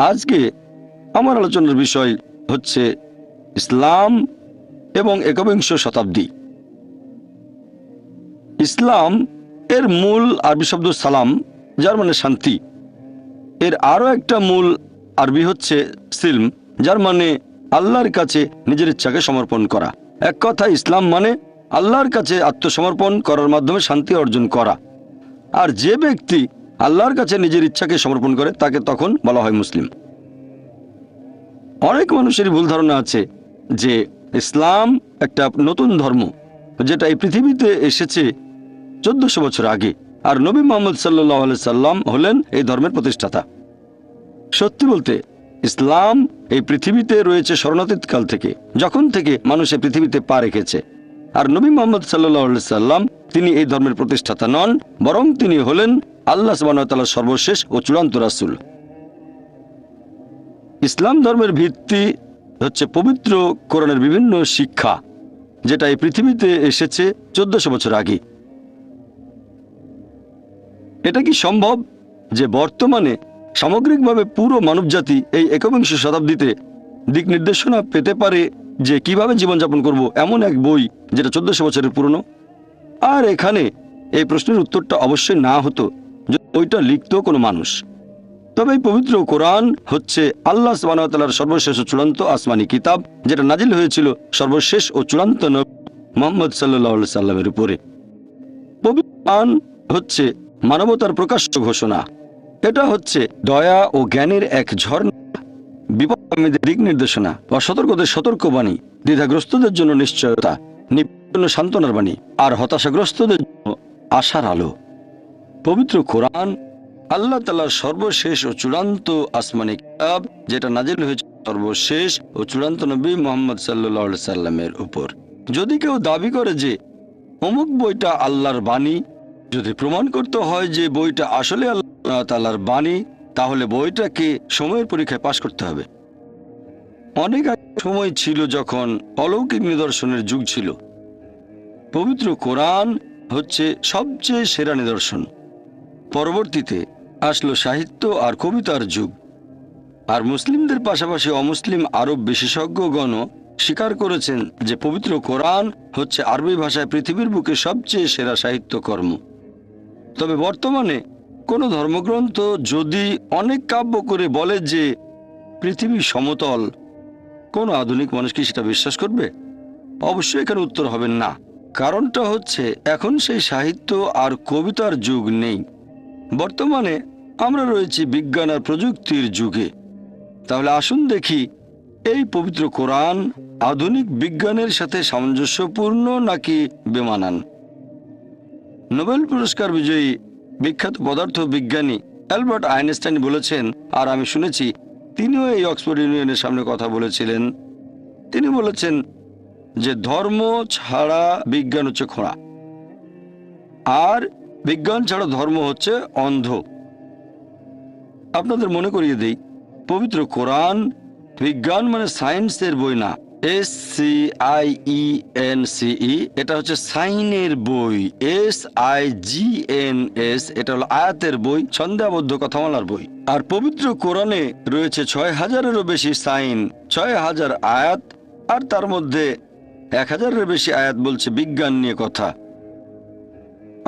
আজকে আমার আলোচনার বিষয় হচ্ছে ইসলাম এবং একবিংশ শতাব্দী। ইসলাম এর মূল আরবি শব্দ সালাম, যার মানে শান্তি। এর আরও একটা মূল আরবি হচ্ছে সিলম, যার মানে আল্লাহর কাছে নিজের ইচ্ছাকে সমর্পণ করা। এক কথা, ইসলাম মানে আল্লাহর কাছে আত্মসমর্পণ করার মাধ্যমে শান্তি অর্জন করা। আর যে ব্যক্তি আল্লাহর কাছে নিজের ইচ্ছাকে সমর্পণ করে তাকে তখন বলা হয় মুসলিম। অনেক মানুষেরই ভুল ধারণা আছে যে ইসলাম একটা নতুন ধর্ম, যেটা এই পৃথিবীতে এসেছে 1400 বছর আগে, আর নবী মুহাম্মদ সাল্লাল্লাহু আলাইহি সাল্লাম হলেন এই ধর্মের প্রতিষ্ঠাতা। সত্যি বলতে ইসলাম এই পৃথিবীতে রয়েছে স্মরণাতীত কাল থেকে, যখন থেকে মানুষ এই পৃথিবীতে পা রেখেছে। আর নবী মুহাম্মদ সাল্লাল্লাহু আলাইহি সাল্লাম তিনি এই ধর্মের প্রতিষ্ঠাতা নন, বরং তিনি হলেন আল্লাহ সুবহানাহু ওয়া তাআলার সর্বশেষ ও চূড়ান্ত রাসূল। ইসলাম ধর্মের ভিত্তি হচ্ছে পবিত্র কোরআনের বিভিন্ন শিক্ষা, যেটা এই পৃথিবীতে এসেছে 1400 বছর আগে। এটা কি সম্ভব যে বর্তমানে সামগ্রিকভাবে পুরো মানবজাতি এই একবিংশ শতাব্দীতে দিক নির্দেশনা পেতে পারে যে কিভাবে জীবনযাপন করব, এমন এক বই যেটা 1400 বছরের পুরনো? আর এখানে এই প্রশ্নের উত্তরটা অবশ্যই না হতো যদি বইটা লিখত কোনো মানুষ। তবে এই পবিত্র কোরআন হচ্ছে আল্লাহ সুবহানাহু ওয়া তাআলার সর্বশেষ ও চূড়ান্ত আসমানি কিতাব, যেটা নাজিল হয়েছিল সর্বশেষ ও চূড়ান্ত নবী মুহাম্মদ সাল্লাল্লাহু আলাইহি সাল্লামের উপরে। পবিত্র কোরআন হচ্ছে মানবতার প্রকাশ্য ঘোষণা। এটা হচ্ছে দয়া ও জ্ঞানের এক ঝর্ণা, বিপদগামীদের দিক নির্দেশনা, অসতর্কদের সতর্কবাণী, দ্বিধাগ্রস্তদের জন্য নিশ্চয়তা, নিপীড়িতের জন্য সান্ত্বনার বাণী, আর হতাশাগ্রস্তদের জন্য আশার আলো। পবিত্র কোরআন আল্লাহ তাআলার সর্বশেষ ও চূড়ান্ত আসমানি কিতাব, যেটা নাজিল হয়েছে সর্বশেষ ও চূড়ান্ত নবী মুহাম্মদ সাল্লাল্লাহু আলাইহি সাল্লামের উপর। যদি কেউ দাবি করে যে অমুক বইটা আল্লাহর বাণী, যদি প্রমাণ করতে হয় যে বইটা আসলে আল্লাহ তাআলার বাণী, তাহলে বইটাকে সময়ের পরীক্ষায় পাশ করতে হবে। অনেক সময় ছিল যখন অলৌকিক নিদর্শনের যুগ ছিল। পবিত্র কোরআন হচ্ছে সবচেয়ে সেরা নিদর্শন। পরবর্তীতে আসলো সাহিত্য আর কবিতার যুগ। আর মুসলিমদের পাশাপাশি অমুসলিম আরব বিশেষজ্ঞগণও স্বীকার করেছেন যে পবিত্র কোরআন হচ্ছে আরবি ভাষায় পৃথিবীর বুকে সবচেয়ে সেরা সাহিত্যকর্ম। তবে বর্তমানে কোনো ধর্মগ্রন্থ যদি অনেক কাব্য করে বলে যে পৃথিবী সমতল, কোনো আধুনিক মানুষ কি সেটা বিশ্বাস করবে? অবশ্যই এখানে উত্তর হবে না। কারণটা হচ্ছে এখন সেই সাহিত্য আর কবিতার যুগ নেই। বর্তমানে আমরা রয়েছি বিজ্ঞান আর প্রযুক্তির যুগে। তাহলে আসুন দেখি এই পবিত্র কোরআন আধুনিক বিজ্ঞানের সাথে সামঞ্জস্যপূর্ণ নাকি বেমানান। নোবেল পুরস্কার বিজয়ী বিখ্যাত পদার্থ বিজ্ঞানী অ্যালবার্ট আইনস্টাইন বলেছেন, আর আমি শুনেছি তিনিও এই অক্সফোর্ড ইউনিয়নের সামনে কথা বলেছিলেন। তিনি বলেছেন যে ধর্ম ছাড়া বিজ্ঞান হচ্ছে খোঁড়া, আর বিজ্ঞান ছাড়া ধর্ম হচ্ছে অন্ধ। আপনাদের মনে করিয়ে দেই, পবিত্র কোরআন বিজ্ঞান মানে সায়েন্সের বই না, SCIENCE, এটা হচ্ছে সাইনের বই। SIGNS এটা হলো আয়াতের বই, ছন্দাবদ্ধ কথামালার বই। আর পবিত্র কোরআনে রয়েছে 6000-এরও বেশি সাইন, 6000 আয়াত, আর তার মধ্যে 1000-এর বেশি আয়াত বলছে বিজ্ঞান নিয়ে কথা।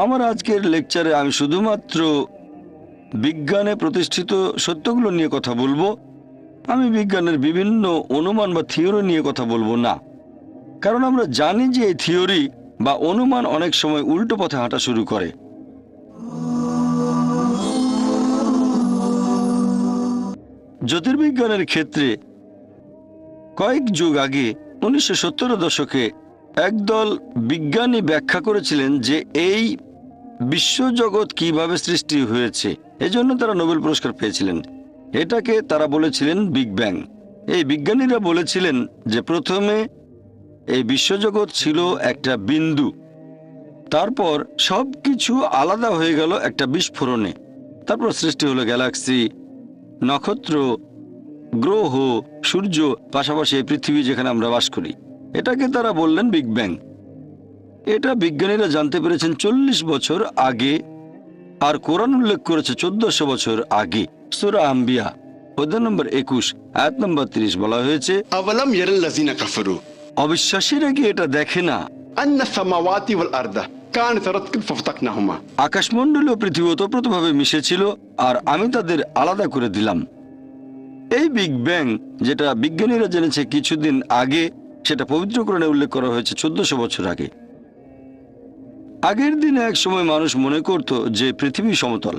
আমার আজকের লেকচারে আমি শুধুমাত্র বিজ্ঞানে প্রতিষ্ঠিত সত্যগুলো নিয়ে কথা বলবো। আমি বিজ্ঞানের বিভিন্ন অনুমান বা থিওরি নিয়ে কথা বলবো না, কারণ আমরা জানি যে এই থিওরি বা অনুমান অনেক সময় উল্টো পথে হাঁটা শুরু করে। জ্যোতির্বিজ্ঞানের ক্ষেত্রে কয়েক যুগ আগে 1970-এর দশকে একদল বিজ্ঞানী ব্যাখ্যা করেছিলেন যে এই বিশ্বজগৎ কিভাবে সৃষ্টি হয়েছে। এজন্য তারা নোবেল পুরস্কার পেয়েছিলেন। এটাকে তারা বলেছিলেন বিগ ব্যাং। এই বিজ্ঞানীরা বলেছিলেন যে প্রথমে এই বিশ্বজগৎ ছিল একটা বিন্দু, তারপর সব কিছু আলাদা হয়ে গেল একটা বিস্ফোরণে। তারপর সৃষ্টি হলো গ্যালাক্সি, নক্ষত্র, গ্রহ, সূর্য, পাশাপাশি এই পৃথিবী যেখানে আমরা বাস করি। এটাকে তারা বললেন বিগ ব্যাং। এটা বিজ্ঞানীরা জানতে পেরেছেন 40 বছর আগে, আর কোরআন উল্লেখ করেছে 1400 বছর আগে। সূরা আম্বিয়া অধ্যায় নম্বর 21 আয়াত নম্বর 30 বলা হয়েছে, अवलम यरल्लज़ीना कफरू অবিশ্বাসীরা কি এটা দেখে না अन्न समावाति वल अर्द कानत रत्कन फफतकनाहुमा। আকাশমণ্ডল ও পৃথিবী ওতপ্রোতভাবে মিশেছিল আর আমি তাদের আলাদা করে দিলাম। এই বিগ ব্যাং যেটা বিজ্ঞানীরা জেনেছে কিছুদিন আগে, সেটা পবিত্র কোরআনে উল্লেখ করা হয়েছে 1400 বছর আগে। আগের দিনে এক সময় মানুষ মনে করত যে পৃথিবী সমতল।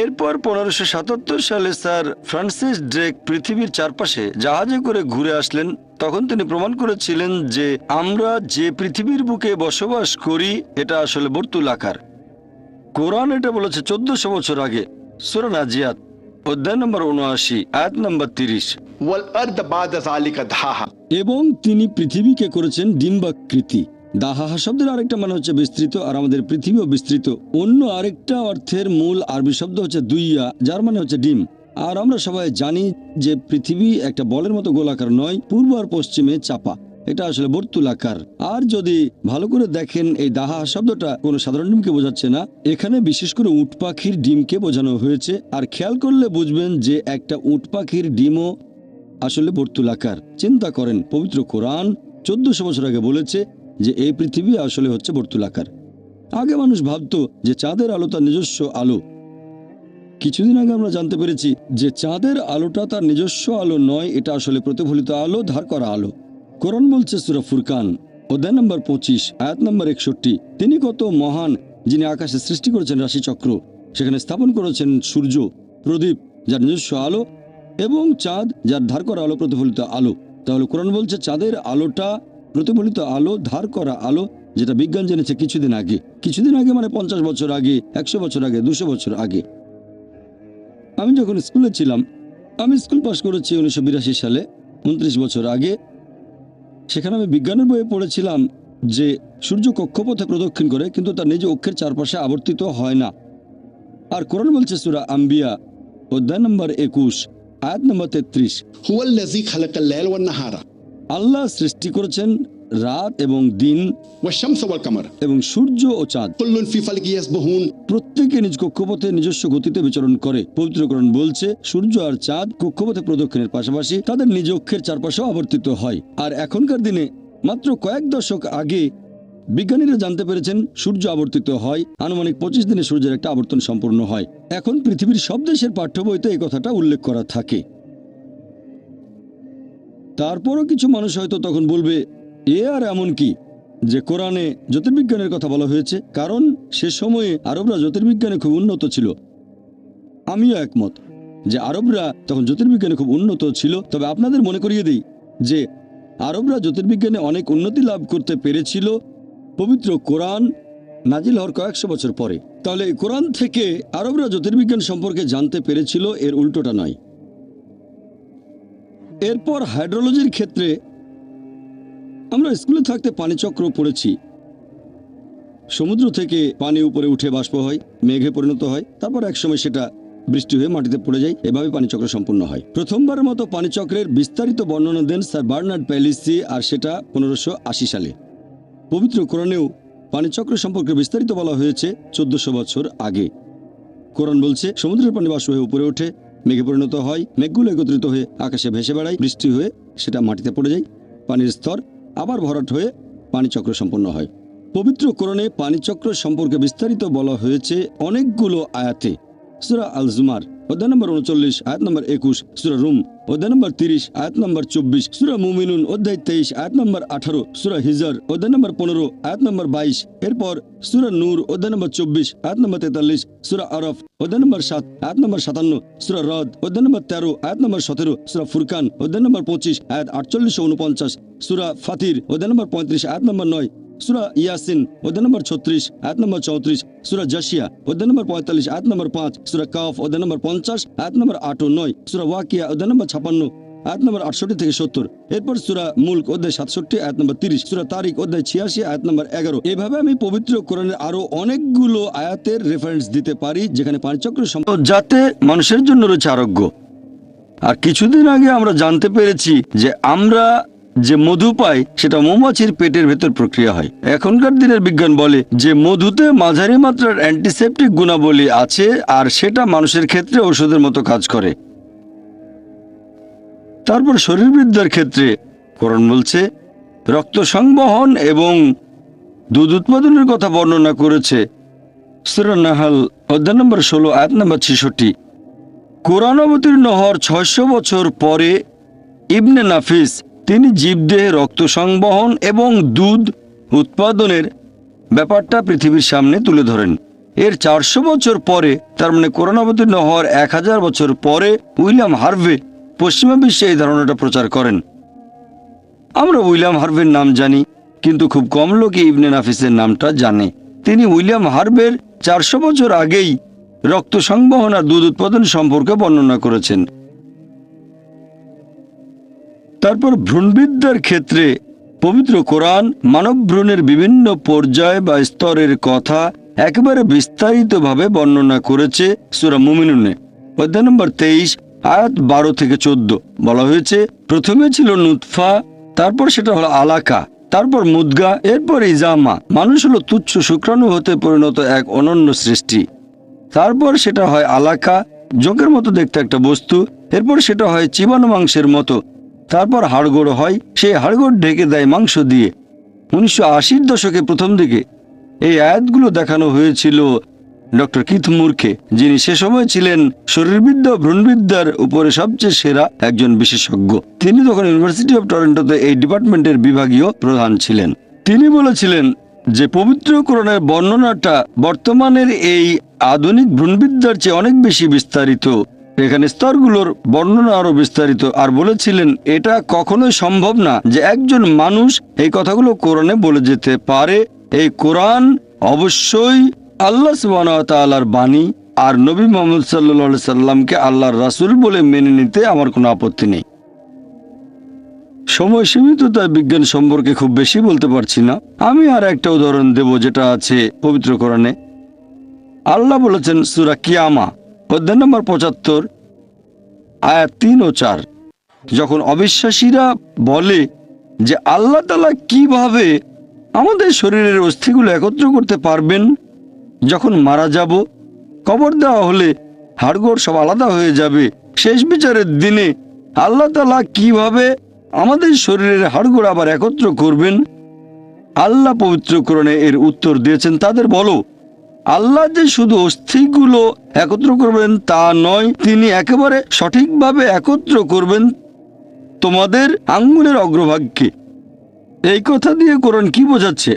এরপর 1577 সালে স্যার ফ্রান্সিস ড্রেক পৃথিবীর চারপাশে জাহাজে করে ঘুরে আসলেন। তখন তিনি প্রমাণ করেছিলেন যে আমরা যে পৃথিবীর বুকে বসবাস করি এটা আসলে বর্তুলাকার। কোরআন এটা বলেছে 1400 বছর আগে। সূরা নাজিয়াত অধ্যায় নম্বর 79 আয়াত নম্বর 30। वल अर्द बाद ज़ालिका दहाहा। এবং তিনি পৃথিবীকে করেছেন ডিম্বাকৃতি। দাহাহা শব্দের আরেকটা মানে হচ্ছে বিস্তৃত, আর আমাদের পৃথিবীও বিস্তৃত। অন্য আরেকটা অর্থের মূল আরবি শব্দ হচ্ছে দুইয়া, যার মানে হচ্ছে ডিম। আর আমরা সবাই জানি যে পৃথিবী একটা বলের মতো গোলাকার নয়, পূর্ব আর পশ্চিমে চাপা, এটা আসলে বর্তুলাকার। আর যদি ভালো করে দেখেন, এই দাহা শব্দটা কোনো সাধারণ ডিমকে বোঝাচ্ছে না, এখানে বিশেষ করে উট পাখির ডিমকে বোঝানো হয়েছে। আর খেয়াল করলে বুঝবেন যে একটা উট পাখির ডিমও আসলে বর্তুলাকার। চিন্তা করেন, পবিত্র কোরআন 1400 বছর আগে বলেছে যে এই পৃথিবী আসলে হচ্ছে বর্তুলাকার। আগে মানুষ ভাবতো যে চাঁদের আলো তার নিজস্ব আলো। কিছুদিন আগে আমরা জানতে পেরেছি যে চাঁদের আলোটা তার নিজস্ব আলো নয়, এটা আসলে প্রতিফলিত আলো, ধার করা আলো। কোরআন বলছে সূরা ফুরকান অধ্যায় নম্বর 25 আয়াত নম্বর 61, তিনি কত মহান, যিনি আকাশে সৃষ্টি করেছেন রাশিচক্র, সেখানে স্থাপন করেছেন সূর্য, প্রদীপ যার নিজস্ব আলো, এবং চাঁদ যার ধার করা আলো, প্রতিফলিত আলো। তাহলে কোরআন বলছে চাঁদের আলোটা প্রতিফলিত আলো, ধার করা আলো, যেটা বিজ্ঞান জেনেছে কিছুদিন আগে। কিছুদিন আগে মানে 50 বছর আগে, 100 বছর আগে, 200 বছর আগে। আমি যখন স্কুলে ছিলাম, আমি স্কুল পাশ করেছি 1982 সালে, 29 বছর আগে। সেখানে আমি বিজ্ঞানের বইয়ে পড়েছিলাম যে সূর্য কক্ষপথে প্রদক্ষিণ করে, কিন্তু তার নিজ অক্ষের চারপাশে আবর্তিত হয় না। আর কোরআন বলছে সূরা আম্বিয়া অধ্যায় নম্বর 21 আয়াত নম্বর 33, हुवल्लज़ी खलक़ल लैल वन नहारा আল্লাহ সৃষ্টি করেছেন রাত এবং দিন वश्शम्स वल कमर এবং সূর্য ও চাঁদ, कुल्लुन फी फलकी यस्बहुन। প্রত্যেকে নিজ কক্ষপথে নিজস্ব গতিতে বিচরণ করে। পবিত্র কোরআন বলছে সূর্য আর চাঁদ কক্ষপথে প্রদক্ষিণের পাশাপাশি তাদের নিজ অক্ষের চারপাশেও আবর্তিত হয়। আর এখনকার দিনে মাত্র কয়েক দশক আগে বিজ্ঞানীরা জানতে পেরেছেন সূর্য আবর্তিত হয়, আনুমানিক 25 দিনে সূর্যের একটা আবর্তন সম্পূর্ণ হয়। এখন পৃথিবীর সব দেশের পাঠ্য বইতে এই কথাটা উল্লেখ করা থাকে। তারপরও কিছু মানুষ হয়তো তখন বলবে, এ আর এমন কি যে কোরআনে জ্যোতির্বিজ্ঞানের কথা বলা হয়েছে, কারণ সে সময়ে আরবরা জ্যোতির্বিজ্ঞানে খুব উন্নত ছিল। আমিও একমত যে আরবরা তখন জ্যোতির্বিজ্ঞানে খুব উন্নত ছিল। তবে আপনাদের মনে করিয়ে দিই যে আরবরা জ্যোতির্বিজ্ঞানে অনেক উন্নতি লাভ করতে পেরেছিল পবিত্র কোরআন নাজিল হওয়ার কয়েকশো বছর পরে। তাহলে এই কোরআন থেকে আরবরা জ্যোতির্বিজ্ঞান সম্পর্কে জানতে পেরেছিল, এর উল্টোটা নয়। এরপর হাইড্রোলজির ক্ষেত্রে আমরা স্কুলে থাকতে পানিচক্র পড়েছি। সমুদ্র থেকে পানি উপরে উঠে বাষ্প হয়, মেঘে পরিণত হয়, তারপর একসময় সেটা বৃষ্টি হয়ে মাটিতে পড়ে যায়। এভাবে পানিচক্র সম্পূর্ণ হয়। প্রথমবারের মতো পানিচক্রের বিস্তারিত বর্ণনা দেন স্যার বার্নার্ড প্যালিসি, আর সেটা 1580 সালে। পবিত্র কোরআনেও পানিচক্র সম্পর্কে বিস্তারিত বলা হয়েছে 1400 বছর আগে। কোরআন বলছে সমুদ্রের পানি বাষ্প হয়ে উপরে ওঠে, মেঘে পরিণত হয়, মেঘগুলো একত্রিত হয়ে আকাশে ভেসে বেড়ায়, বৃষ্টি হয়ে সেটা মাটিতে পড়ে যায়, পানির স্তর আবার ভরাট হয়ে পানিচক্র সম্পন্ন হয়। পবিত্র কোরআনে পানিচক্র সম্পর্কে বিস্তারিত বলা হয়েছে অনেকগুলো আয়াতে। সূরা আল জুমার অধ্যায় নম্বর 39 আয়াত নম্বর 21, সূরা রুম অধ্যায় নম্বর 30 আয়াত নম্বর 24, সূরা মুমিনুন অধ্যায় 23 আয়াত নম্বর 18, সূরা হিজর অধ্যায় নম্বর 15 আয়াত নম্বর 22, এরপর সূরা নূর অধ্যায় নম্বর 24 আয়াত নম্বর 43, সূরা আরফ অধ্যায় নম্বর 7 আয়াত নম্বর 57, সূরা রদ অধ্যায় নম্বর 13 আয়াত নম্বর 17, সূরা ফুরকান অধ্যায় নম্বর 25 আয়াত 48 ও 49, সূরা ফাতির অধ্যায় নম্বর 35 আয়াত নম্বর 9, সূরা ইয়াসিন অধ্যায় নম্বর 36 আয়াত নম্বর 34, সূরা জাসিয়া অধ্যায় নম্বর 45 আয়াত নম্বর 5, সূরা কাফ অধ্যায় নম্বর 50 আয়াত নম্বর 8 ও 9, সূরা ওয়াকিয়া অধ্যায় নম্বর 56 আয়াত নম্বর 68 থেকে 70, এরপর সূরা মুলক অধ্যায় 67 আয়াত নম্বর 30, সূরা তারিক অধ্যায় 86 আয়াত নম্বর 11। এভাবে আমি পবিত্র কোরআনের আরো অনেকগুলো আয়াতের রেফারেন্স দিতে পারি যেখানে পানিচক্র যাতে মানুষের জন্য রয়েছে আরোগ্য। আর কিছুদিন আগে আমরা জানতে পেরেছি যে আমরা যে মধু পায় সেটা মৌমাছির পেটের ভেতর প্রক্রিয়া হয়। এখনকার দিনের বিজ্ঞান বলে যে মধুতে মাঝারি মাত্রার অ্যান্টিসেপটিক গুণাবলী আছে আর সেটা মানুষের ক্ষেত্রে ওষুধের মতো কাজ করে। তারপর শরীরবৃদ্ধির ক্ষেত্রে কোরআন বলছে রক্ত সংবহন এবং দুধ উৎপাদনের কথা বর্ণনা করেছে। সূরা নাহাল অধ্যায় নম্বর 16 আয়াত নম্বর 66। কোরআন অবতীর্ণ হওয়ার 600 বছর পরে ইবনে নাফিস তিনি জীবদেহে রক্ত সংবহন এবং দুধ উৎপাদনের ব্যাপারটা পৃথিবীর সামনে তুলে ধরেন। এর 400 বছর পরে, তার মানে কোরআন অবতীর্ণ হওয়ার 1000 বছর পরে, উইলিয়াম হার্ভে পশ্চিমা বিশ্বে এই ধারণাটা প্রচার করেন। আমরা উইলিয়াম হার্ভের নাম জানি, কিন্তু খুব কম লোকই ইবনে নাফিসের নামটা জানে। তিনি উইলিয়াম হার্ভের 400 বছর আগেই রক্ত সংবহন আর দুধ উৎপাদন সম্পর্কে বর্ণনা করেছেন। তারপর ভ্রূণবিদ্যার ক্ষেত্রে পবিত্র কোরআন মানব ভ্রূণের বিভিন্ন পর্যায় বা স্তরের কথা একেবারে বিস্তারিতভাবে বর্ণনা করেছে। সূরা মুমিনুনে অধ্যায় নম্বর 23 আয়াত 12 থেকে 14 বলা হয়েছে, প্রথমে ছিল নুতফা, তারপর সেটা হলো আলাকা, তারপর মুদগা, এরপর ইজামা। মানুষ হলো তুচ্ছ শুক্রাণু হতে পরিণত এক অনন্য সৃষ্টি। তারপর সেটা হয় আলাকা, জোঁকের মতো দেখতে একটা বস্তু, এরপর সেটা হয় চিবানো মাংসের মতো, তারপর হাড়গোড় হয়, সেই হাড়গোড় ঢেকে দেয় মাংস দিয়ে। 1980-র দশকে প্রথম দিকে এই আয়াতগুলো দেখানো হয়েছিল ডক্টর কিথ মুরকে, যিনি সে সময় ছিলেন শরীরবিদ্যা ও ভ্রূণবিদ্যার উপরে সবচেয়ে সেরা একজন বিশেষজ্ঞ। তিনি তখন ইউনিভার্সিটি অফ টরন্টোতে এই ডিপার্টমেন্টের বিভাগীয় প্রধান ছিলেন। তিনি বলেছিলেন যে পবিত্র কোরআনের বর্ণনাটা বর্তমানের এই আধুনিক ভ্রূণবিদ্যার চেয়ে অনেক বেশি বিস্তারিত। এখানে স্তরগুলোর বর্ণনা আরো বিস্তারিত। আর বলেছিলেন এটা কখনোই সম্ভব না যে একজন মানুষ এই কথাগুলো কোরআনে বলে যেতে পারে। এই কোরআন অবশ্যই আল্লাহ সুবহানাহু ওয়া তাআলার বাণী, আর নবী মুহাম্মদ সাল্লাল্লাহু আলাইহি সাল্লামকে আল্লাহর রাসূল বলে মেনে নিতে আমার কোনো আপত্তি নেই। সময় সীমিত, তাই বিজ্ঞান সম্পর্কে খুব বেশি বলতে পারছি না। আমি আর একটা উদাহরণ দেব যেটা আছে পবিত্র কোরআনে। আল্লাহ বলেছেন সূরা কিয়ামা অধ্যায় নম্বর 75 আয়াত 3 ও 4, যখন অবিশ্বাসীরা বলে যে আল্লাহ তাআলা কিভাবে আমাদের শরীরের অস্থিগুলো একত্র করতে পারবেন, যখন মারা যাব, কবর দেওয়া হলে হাড়গোড় সব আলাদা হয়ে যাবে, শেষ বিচারের দিনে আল্লাহ তাআলা কিভাবে আমাদের শরীরের হাড়গোড় আবার একত্র করবেন? আল্লাহ পবিত্র কোরআনে এর উত্তর দিয়েছেন, তাদের বলো আল্লাহ যে শুধু অস্থিগুলো একত্র করবেন তা নয়, তিনি একেবারে সঠিকভাবে একত্র করবেন তোমাদের আঙ্গুলের অগ্রভাগকে। এই কথা দিয়ে কোরআন কি বোঝাচ্ছে?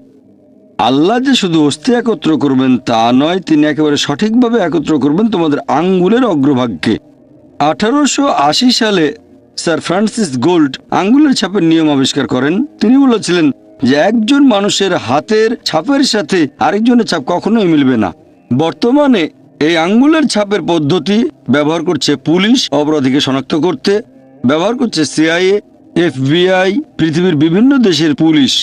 আল্লাহ যে শুধু অস্থি একত্র করবেন তা নয়, তিনি একেবারে সঠিকভাবে একত্র করবেন তোমাদের আঙ্গুলের অগ্রভাগকে। 1880 সালে স্যার ফ্রান্সিস গোল্ড আঙ্গুলের ছাপের নিয়ম আবিষ্কার করেন। তিনি বলেছিলেন যে একজন মানুষের হাতের ছাপের সাথে আরেকজনের ছাপ কখনোই মিলবে না। বর্তমানে এই আঙ্গুলের ছাপের পদ্ধতি ব্যবহার করছে পুলিশ অপরাধীকে শনাক্ত করতে, ব্যবহার করছে সিআইএ, FBI, পৃথিবীর বিভিন্ন দেশের পুলিশ।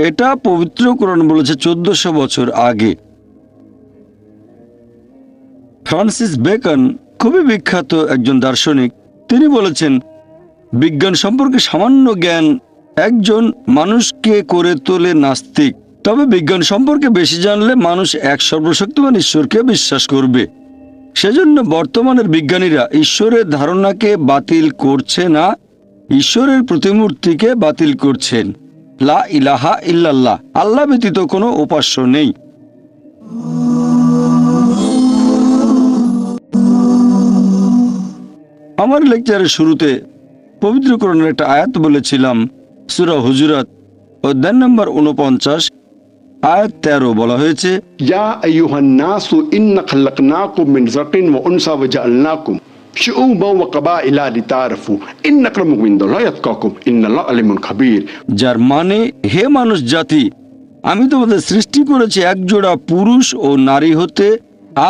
এটা পবিত্র কোরআন বলেছে 1400 বছর আগে। ফ্রান্সিস বেকন খুবই বিখ্যাত একজন দার্শনিক। তিনি বলেছেন বিজ্ঞান সম্পর্কে সামান্য জ্ঞান একজন মানুষকে করে তোলে নাস্তিক, তবে বিজ্ঞান সম্পর্কে বেশি জানলে মানুষ এক সর্বশক্তিমান ঈশ্বরকে বিশ্বাস করবে। সেজন্য বর্তমানের বিজ্ঞানীরা ঈশ্বরের ধারণাকে বাতিল করছে না, ঈশ্বরের প্রতিমূর্তিকে বাতিল করছেন। লা ইলাহা ইল্লাল্লাহ, আল্লাহ ব্যতীত কোনো উপাস্য নেই। আমার লেকচারের শুরুতে পবিত্র কোরআনের একটা আয়াত বলেছিলাম। সূরা হুজুরাত অধ্যায় নম্বর 49 আয়াত 13 বলা হয়েছে, ইয়া আইয়ুহান নাসু ইন্না খালাকনাকুম মিন যাকিন ওয়া উনসা ওয়া জাআলনাকুম শুউবান ওয়া কাবাইলা লিতাআরাফু ইন্না আক্রামাকুম ইনদাল্লাহি আতকাকুম ইন্নাল্লাহা আলিমুন খাবীর। যার মানে, হে মানুষ জাতি, আমি তোমাদের সৃষ্টি করেছি একজোড়া পুরুষ ও নারী হতে,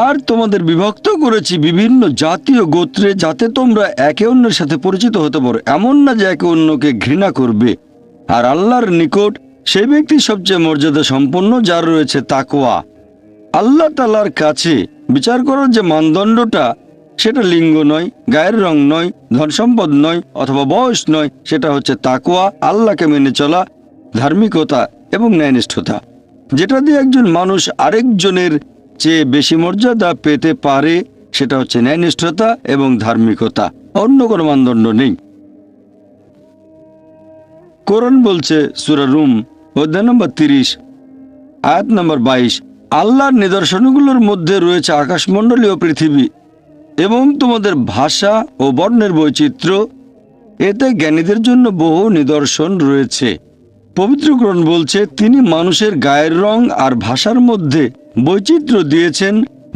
আর তোমাদের বিভক্ত করেছি বিভিন্ন জাতি ও গোত্রে, যাতে তোমরা একে অন্যের সাথে পরিচিত হতে পারো। এমন না যে একে অন্যকে ঘৃণা করবে। আর আল্লাহর নিকট সেই ব্যক্তি সবচেয়ে মর্যাদা সম্পন্ন যার রয়েছে তাকওয়া। আল্লাহ তাআলার কাছে বিচার করার যে মানদণ্ডটা, সেটা লিঙ্গ নয়, গায়ের রং নয়, ধন সম্পদ নয়, অথবা বয়স নয়, সেটা হচ্ছে তাকওয়া, আল্লাহকে মেনে চলা, ধার্মিকতা এবং ন্যায়নিষ্ঠতা। যেটা দিয়ে একজন মানুষ আরেকজনের চেয়ে বেশি মর্যাদা পেতে পারে সেটা হচ্ছে ন্যায়নিষ্ঠতা এবং ধার্মিকতা, অন্য কোনো মানদণ্ড নেই। কোরআন বলছে সূরা রুম অধ্যায় নম্বর 30 আয়াত নম্বর 22, আল্লাহর নিদর্শনগুলোর মধ্যে রয়েছে আকাশমণ্ডলী ও পৃথিবী এবং তোমাদের ভাষা ও বর্ণের বৈচিত্র্য, এতে জ্ঞানীদের জন্য বহু নিদর্শন রয়েছে। পবিত্র কোরআন বলছে তিনি মানুষের গায়ের রং আর ভাষার মধ্যে বৈচিত্র্য দিয়েছেন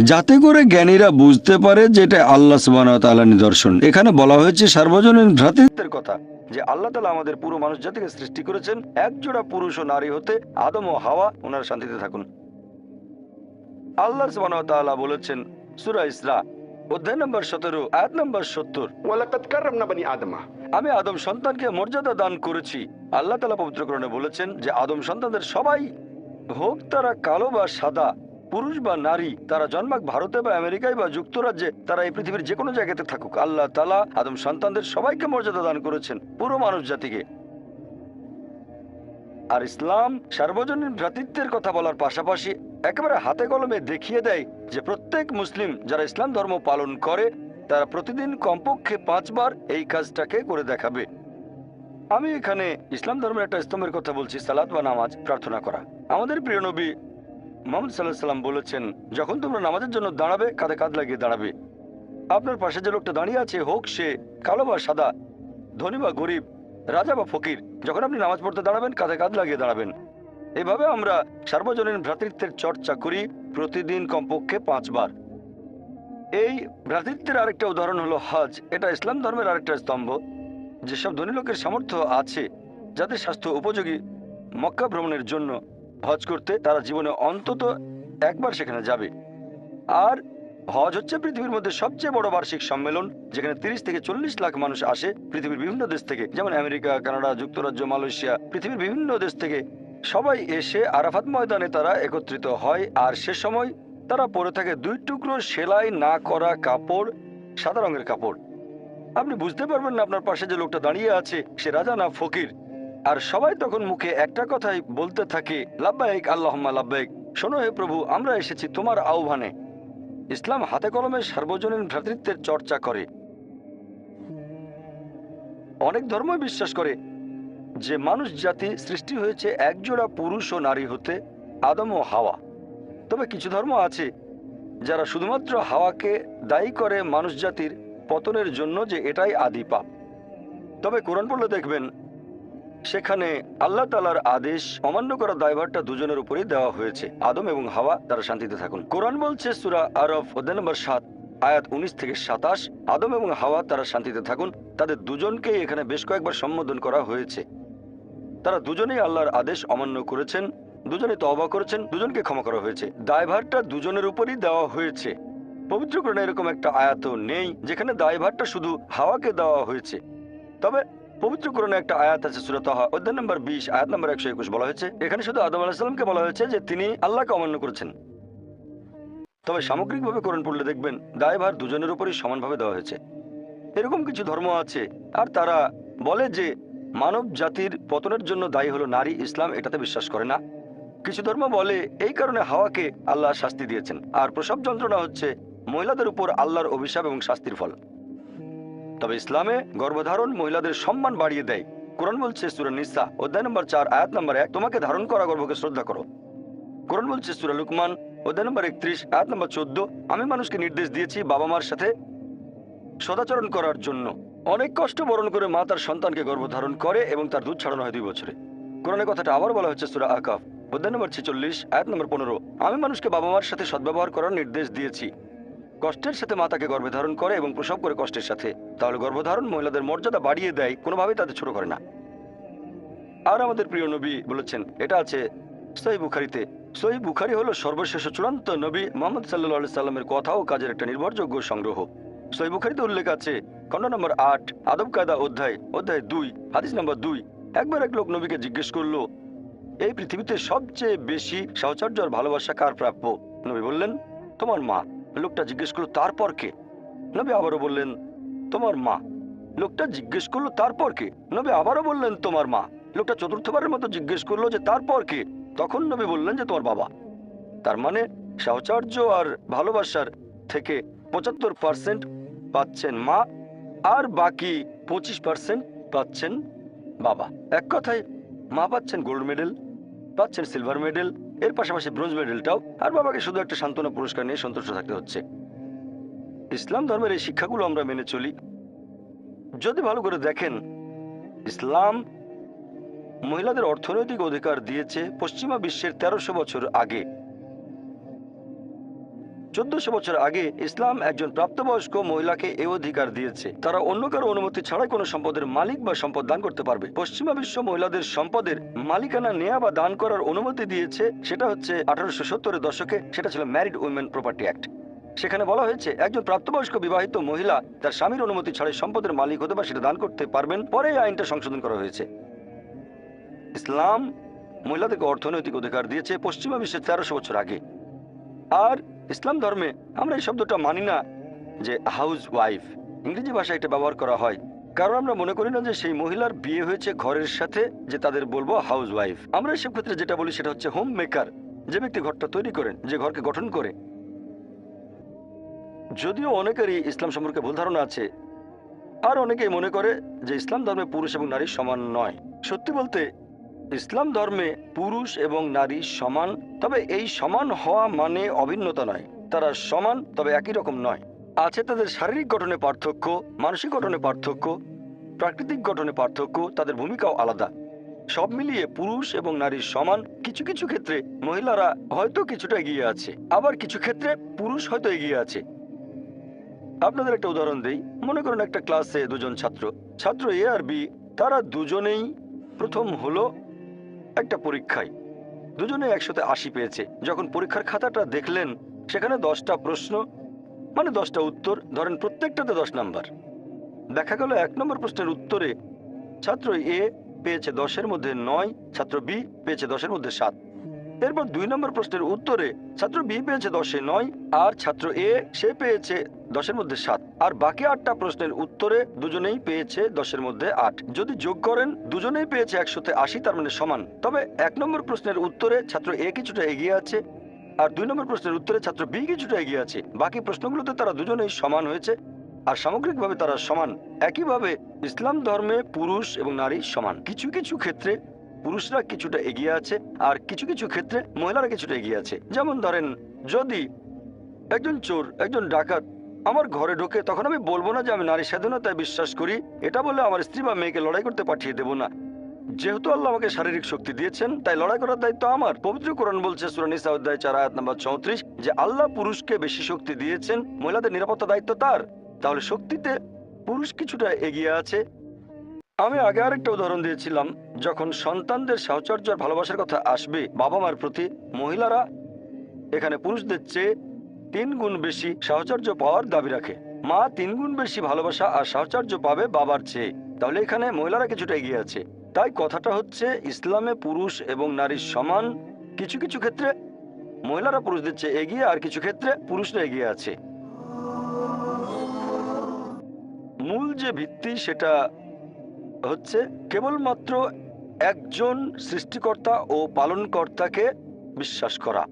যাতে করে জ্ঞানীরা বুঝতে পারে যেটা আল্লাহ সুবহানাহু ওয়া তাআলার নিদর্শন। এখানে বলা হয়েছে সার্বজনীন ভ্রাতৃত্বের কথা, যে আল্লাহ তাআলা আমাদের পুরো মানুষ জাতিকে সৃষ্টি করেছেন একজোড়া পুরুষ ও নারী হতে, আদম ও হাওয়া, ওনারা শান্তিতে থাকুন। আল্লাহ সুবহানাহু ওয়া তাআলা বলেছেন সূরা ইসরা অধ্যায় নম্বর 17 আয়াত নম্বর 70, ওয়ালাকাদ কাররামনা বানি আদমা, আমি আদম সন্তানকে মর্যাদা দান করেছি। আল্লাহ তাআলা পবিত্র কোরআনে বলেছেন যে আদম সন্তানদের সবাই, হোক তারা কালো বা সাদা, পুরুষ বা নারী, তারা জন্মাক ভারতে বা আমেরিকায় বা যুক্তরাজ্যে, তারা এই পৃথিবীর যে কোনো জায়গাতে থাকুক, আল্লাহ তাআলা আদম সন্তানদের সবাইকে মর্যাদা দান করেছেন, পুরো মানব জাতিকে। আর ইসলাম সার্বজনীন ভ্রাতৃত্বের কথা বলার পাশাপাশি একেবারে হাতে কলমে দেখিয়ে দেয় যে প্রত্যেক মুসলিম যারা ইসলাম ধর্ম পালন করে তারা প্রতিদিন কমপক্ষে 5 বার এই কাজটাকে করে দেখাবে। আমি এখানে ইসলাম ধর্মের একটা স্তম্ভের কথা বলছি, সালাত বা নামাজ, প্রার্থনা করা। আমাদের প্রিয় নবী মুহাম্মদ সাল্লাল্লাহু আলাইহি সাল্লাম বলেছেন, যখন তোমরা নামাজের জন্য দাঁড়াবে কাঁধে কাঁধ লাগিয়ে দাঁড়াবে। আপনার পাশে যে লোকটা দাঁড়িয়ে আছে, হোক সে কালো বা সাদা, ধনী বা গরিব, রাজা বা ফকির, যখন আপনি নামাজ পড়তে দাঁড়াবেন কাঁধে কাঁধ লাগিয়ে দাঁড়াবেন। এভাবে আমরা সার্বজনীন ভ্রাতৃত্বের চর্চা করি প্রতিদিন কমপক্ষে 5 বার। এই ভ্রাতৃত্বের আরেকটা উদাহরণ হলো হজ। এটা ইসলাম ধর্মের আরেকটা স্তম্ভ। যেসব ধনী লোকের সামর্থ্য আছে, যাদের স্বাস্থ্য উপযোগী মক্কা ভ্রমণের জন্য হজ করতে, তারা জীবনে অন্তত একবার সেখানে যাবে। আর হজ হচ্ছে পৃথিবীর মধ্যে সবচেয়ে বড় বার্ষিক সম্মেলন, যেখানে 30 থেকে 40 লাখ মানুষ আসে পৃথিবীর বিভিন্ন দেশ থেকে, যেমন আমেরিকা, কানাডা, যুক্তরাজ্য, মালয়েশিয়া, পৃথিবীর বিভিন্ন দেশ থেকে সবাই এসে আরাফাত ময়দানে তারা একত্রিত হয়। আর সে সময় তারা পরে থাকে 2 টুকরো সেলাই না করা কাপড়, সাদা রঙের কাপড়। আপনি বুঝতে পারবেন না আপনার পাশে যে লোকটা দাঁড়িয়ে আছে সে রাজা না ফকির। আর সবাই তখন মুখে একটা কথাই বলতে থাকে, লাব্বাইক আল্লাহুম্মা লাব্বাইক, শোনো হে প্রভু, আমরা এসেছি তোমার আহ্বানে। ইসলাম হাতে কলমে সার্বজনীন ভ্রাতৃত্বের চর্চা করে। অনেক ধর্মই বিশ্বাস করে যে মানুষ জাতি সৃষ্টি হয়েছে একজোড়া পুরুষ ও নারী হতে, আদম ও হাওয়া। তবে কিছু ধর্ম আছে যারা শুধুমাত্র হাওয়াকে দায়ী করে মানুষ জাতির পতনের জন্য, যে এটাই আদি পাপ। তবে কোরআন পড়লে দেখবেন সেখানে আল্লাহ তাআলার আদেশ অমান্য করার দায়ভারটা দুজনের উপরেই দেওয়া হয়েছে, আদম এবং হাওয়া তারা শান্তিতে থাকুন। কোরআন বলছে সূরা আরফ অধ্যায় নম্বর 7 আয়াত 19 থেকে 27, আদম এবং হাওয়া তারা শান্তিতে থাকুন। তাদের দুজনকেই এখানে বেশ কয়েকবার সম্বোধন করা হয়েছে। তারা দুজনেই আল্লাহর আদেশ অমান্য করেছেন, দুজনে তওবা করেছেন, দুজনকে ক্ষমা করা হয়েছে। দায়ভারটা দুজনের উপরই দেওয়া হয়েছে। পবিত্র কোরআনে এরকম একটা আয়াতও নেই যেখানে দায়ভারটা শুধু হাওয়াকে দেওয়া হয়েছে। তবে পবিত্র কোরআনে একটা আয়াত আছে সূরা তাহা অধ্যায় নম্বর 20 আয়াত নম্বর 121, বলা হয়েছে, এখানে শুধু আদম আলাইহিস সালামকে বলা হয়েছে যে তিনি আল্লাহকে অমান্য করেছেন। তবে সামগ্রিকভাবে কোরআন পড়লে দেখবেন দায়ভার দুজনের উপরই সমানভাবে দেওয়া হয়েছে। এরকম কিছু ধর্ম আছে আর তারা বলে যে মানব জাতির পতনের জন্য দায়ী হলো নারী। ইসলাম এটাতে বিশ্বাস করে না। কিছু ধর্ম বলে এই কারণে হাওয়াকে আল্লাহ শাস্তি দিয়েছেন, আর প্রসব যন্ত্রণা হচ্ছে মহিলাদের উপর আল্লাহর অভিশাপ এবং শাস্তির ফল। তবে ইসলামে গর্ভধারণ মহিলাদের সম্মান বাড়িয়ে দেয়। কোরআন বলছে সূরা নিসা অধ্যায় নম্বর 4 আয়াত নম্বর 1, তোমাকে ধারণ করা গর্ভকে শ্রদ্ধা করো। কোরআন বলছে সূরা লুকমান অধ্যায় নম্বর 31 আয়াত নম্বর 14, আমি মানুষকে নির্দেশ দিয়েছি বাবা মার সাথে সদাচরণ করার জন্য। অনেক কষ্ট বরণ করে মা তার সন্তানকে গর্ভধারণ করে এবং তার দুধ ছাড়ানো হয় 2 বছরে। কোরআনের কথাটা আবার বলা হচ্ছে সূরা আকাফ অধ্যায় নম্বর 46 আয়াত নম্বর 15, আমি মানুষকে বাবা মার সাথে সদ্ব্যবহার করার নির্দেশ দিয়েছি। কষ্টের সাথে মাতাকে গর্ভে ধারণ করে এবং প্রসব করে কষ্টের সাথে। তাহলে গর্ভধারণ মহিলাদের মর্যাদা বাড়িয়ে দেয়, কোনোভাবেই তাদের ছোট করে না। আর আমাদের প্রিয় নবী বলেছেন, এটা আছে সহিহ বুখারীতে। সহিহ বুখারী হলো সর্বশেষ চূড়ান্ত নবী মুহাম্মদ সাল্লাল্লাহু আলাইহি সাল্লামের কথা ও কাজের একটা নির্ভরযোগ্য সংগ্রহ। সহিহ বুখারীতে উল্লেখ আছে খণ্ড নম্বর 8 আদব কায়দা অধ্যায় 2 হাদিস নম্বর 2, একবার এক লোক নবীকে জিজ্ঞেস করলো, এই পৃথিবীতে সবচেয়ে বেশি সাহচর্য আর ভালোবাসা কার প্রাপ্য? নবী বললেন, তোমার মা। লোকটা জিজ্ঞেস করলো, তারপর কে? নবী আবারও বললেন তোমার মা। লোকটা জিজ্ঞেস করলো তারপর কে? নবী আবারও বললেন তোমার মা। লোকটা চতুর্থবারের মতো জিজ্ঞেস করলো যে তারপর কে? তখন নবী বললেন যে তোমার বাবা। তার মানে সাহচর্য আর ভালোবাসার থেকে 75% পাচ্ছেন মা, আর বাকি 25% পাচ্ছেন বাবা। এক কথায় মা পাচ্ছেন গোল্ড মেডেল, পাচ্ছেন সিলভার মেডেল, এর পাশাপাশি ব্রোঞ্জ মেডেলটাও, আর বাবাকে শুধু একটা সান্ত্বনা পুরস্কার নিয়ে সন্তুষ্ট থাকতে হচ্ছে। ইসলাম ধর্মের এই শিক্ষাগুলো আমরা মেনে চলি। যদি ভালো করে দেখেন, ইসলাম মহিলাদের অর্থনৈতিক অধিকার দিয়েছে পশ্চিমা বিশ্বের 1300 বছর আগে। 1400 বছর আগে ইসলাম একজন প্রাপ্তবয়স্ক মহিলাকে এই অধিকার দিয়েছে, তারা অন্য কারো অনুমতি ছাড়াই কোনো সম্পদের মালিক বা সম্পদ দান করতে পারবে। পশ্চিমা বিশ্ব মহিলাদের সম্পদের মালিকানা নেওয়া বা দান করার অনুমতি দিয়েছে, সেটা হচ্ছে 1870-এর দশকে, সেটা ছিল ম্যারিড উইমেন প্রপার্টি অ্যাক্ট। সেখানে বলা হয়েছে একজন প্রাপ্তবয়স্ক বিবাহিত মহিলা তার স্বামীর অনুমতি ছাড়াই সম্পদের মালিক হতে বা সেটা দান করতে পারবেন। পরে এই আইনটা সংশোধন করা হয়েছে। ইসলাম মহিলাদেরকে অর্থনৈতিক অধিকার দিয়েছে পশ্চিমা বিশ্বের 1300 বছর আগে। আর ইসলাম ধর্মে আমরা এই শব্দটা মানি না যে হাউস ওয়াইফ, ইংরেজি ভাষায় এটা ব্যবহার করা হয়, কারণ আমরা মনে করি না যে সেই মহিলার বিয়ে হয়েছে ঘরের সাথে, যে তাদের বলবো হাউস ওয়াইফ। আমরা এসব ক্ষেত্রে যেটা বলি সেটা হচ্ছে হোম মেকার, যে ব্যক্তি ঘরটা তৈরি করেন, যে ঘরকে গঠন করে। যদিও অনেকেরই ইসলাম সম্পর্কে ভুল ধারণা আছে, আর অনেকেই মনে করে যে ইসলাম ধর্মে পুরুষ এবং নারী সমান নয়। সত্যি বলতে ইসলাম ধর্মে পুরুষ এবং নারী সমান, তবে এই সমান হওয়া মানে অভিন্নতা নয়। তারা সমান তবে একই রকম নয়। আছে তাদের শারীরিক গঠনে পার্থক্য, মানসিক গঠনে পার্থক্য, প্রাকৃতিক গঠনে পার্থক্য, তাদের ভূমিকাও আলাদা। সব মিলিয়ে পুরুষ এবং নারী সমান। কিছু কিছু ক্ষেত্রে মহিলারা হয়তো কিছুটা এগিয়ে আছে, আবার কিছু ক্ষেত্রে পুরুষ হয়তো এগিয়ে আছে। আপনাদের একটা উদাহরণ দেই। মনে করুন একটা ক্লাসে দুজন ছাত্র এ আর বি, তারা দুজনেই প্রথম হলো একটা পরীক্ষায়, দুজনে 100তে 80 পেয়েছে। যখন পরীক্ষার খাতাটা দেখলেন সেখানে 10টা প্রশ্ন, মানে 10টা উত্তর, ধরেন প্রত্যেকটাতে 10 নাম্বার। দেখা গেল 1 নম্বর প্রশ্নের উত্তরে ছাত্র এ পেয়েছে 10-এর মধ্যে 9, ছাত্র বি পেয়েছে 10-এর মধ্যে 7। এরপর 2 নম্বর প্রশ্নের উত্তরে ছাত্র বি পেয়েছে 10-এ 9, আর ছাত্র এ সে পেয়েছে 10-এর মধ্যে 7, আর বাকি 8টা প্রশ্নের উত্তরে দুজনেই পেয়েছে 10-এর মধ্যে 8। যদি যোগ করেন দুজনেই পেয়েছে 100তে 80, তার মানে সমান। তবে 1 নম্বর প্রশ্নের উত্তরে ছাত্র এ কিছুটা এগিয়ে আছে, আর 2 নম্বর প্রশ্নের উত্তরে ছাত্র বি কিছুটা এগিয়ে আছে। বাকি প্রশ্নগুলোতে তারা দুজনেই সমান হয়েছে, আর সামগ্রিকভাবে তারা সমান। একইভাবে ইসলাম ধর্মে পুরুষ এবং নারী সমান। কিছু কিছু ক্ষেত্রে পুরুষরা কিছুটা এগিয়ে আছে, আর কিছু কিছু ক্ষেত্রে মহিলারা কিছুটা এগিয়ে আছে। যেমন ধরেন, যদি একজন চোর, একজন ডাকাত আমার ঘরে ঢোকে, তখন আমি বলবো না যে আমি নারী স্বাধীনতায় বিশ্বাস করি, এটা বলে আমার স্ত্রী বা মেয়েকে লড়াই করতে পাঠিয়ে দেব না। যেহেতু আল্লাহ আমাকে শারীরিক শক্তি দিয়েছেন, তাই লড়াই করার দায়িত্ব আমার। পবিত্র কোরআন বলছে সূরা নিসা অধ্যায় 4 আয়াত নম্বর 34 যে আল্লাহ পুরুষকে বেশি শক্তি দিয়েছেন, মহিলাদের নিরাপত্তা দায়িত্ব তার। তাহলে শক্তিতে পুরুষ কিছুটা এগিয়ে আছে। আমি আগে আরেকটা উদাহরণ দিয়েছিলাম, যখন সন্তানদের সাহচর্য আর ভালোবাসার কথা আসবে বাবা মার প্রতি, মহিলারা এখানে পুরুষদের চেয়ে 3 গুণ বেশি সাহচর্য পাওয়ার দাবি রাখে। মা 3 গুণ বেশি ভালোবাসা আর সাহচর্য পাবে বাবার চেয়ে। তাহলে এখানে মহিলারা কিছুটা এগিয়ে আছে। তাই কথাটা হচ্ছে ইসলামে পুরুষ এবং নারী সমান। কিছু কিছু ক্ষেত্রে মহিলারা পুরুষদের চেয়ে এগিয়ে, আর কিছু ক্ষেত্রে পুরুষরা এগিয়ে আছে। মূল যে ভিত্তি সেটা হচ্ছে কেবলমাত্র একজন সৃষ্টিকর্তা ও পালনকর্তাকে বিশ্বাস করা।